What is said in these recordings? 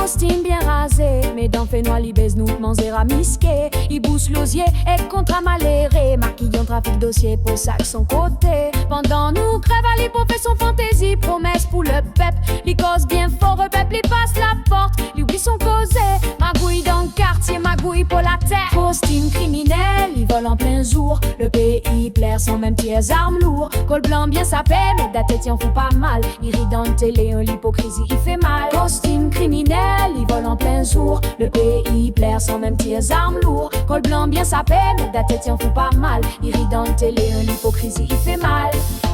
costume bien rasé, mes dents fait noir, baise nous manger à misquer. Il bousse l'osier et contre maléré, maquillon trafic dossier pour sac son côté. Pendant nous crève à l'hypopée son fantaisie, promesse pour le pep. Li cause bien fort, le pep, li passe la porte, li oublie son causé. Magouille dans le quartier, magouille pour la terre. Costume criminel, il vole en plein jour. Le pays plaire sans même pièces armes lourds. Col blanc bien sapé, mais la tête y en fout pas mal. Il rit dans le télé, l'hypocrisie il fait mal. Costume criminel, il vole en plein jour. Le pays plaire sans même pièces armes lourds. Col blanc bien sapé, mais la tête y en fout pas mal. Il rit dans le télé, l'hypocrisie il fait mal.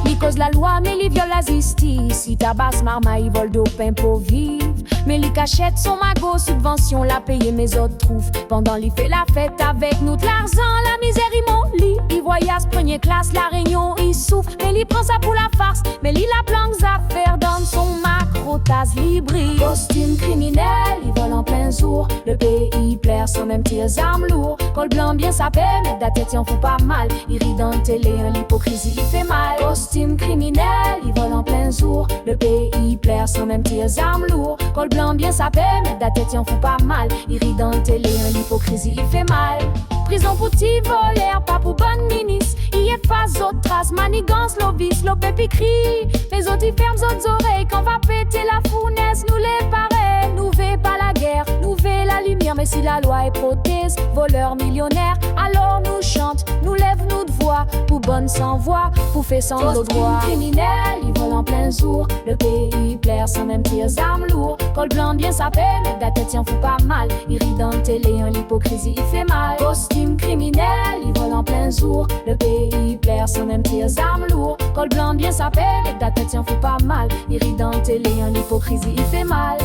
Il cause la loi, mais il viole la justice. Si tabasse marmaille, il vole d'eau pain pour vivre. Mais il cachette son magot, subvention, la paye mes autres trouvent. Pendant il fait la fête avec nous de l'argent, la misère il monte, il voyage première classe, la réunion il souffre. Mais il prend ça pour la farce, mais il a plein d'affaires dans son macro tasse libri. Costume criminel, il vole en plein jour. Le pays plaire sans même tirs armes lourds. Col blanc bien sapé, mais la tête y en fout pas mal. Il rit dans le télé, l'hypocrisie il fait mal. Costume criminel, il vole en plein jour. Le pays plaire sans même tirs armes lourds. Col blanc bien sapé, mais la tête y en fout pas mal. Il rit dans le télé, l'hypocrisie il fait mal. Prison pour petit voleur, pas pour bonne ministre. Il efface autres traces, manigance, l'obis, l'opépi crie. Les autres ils ferment autres oreilles, quand va péter la fournaise, nous les pareils. Nous veut pas la guerre, nous veut la lumière, mais si la loi est prothèse, voleur millionnaire, alors nous chante, nous lève nous de voix, pour bonne sans voix, pour faire sans nos droits. Criminel, il vole en plein jour, le pays plaire sans même tirs armes lourds. Col blanc bien sapé, mais la tête y en fout pas mal. Il rit dans le télé, l'hypocrisie il fait mal. Costume criminel, il vole en plein jour. Le pays plaire sans même tirs armes lourds. Col blanc bien sapé, mais la tête y en fout pas mal. Il rit dans le télé, l'hypocrisie il fait mal.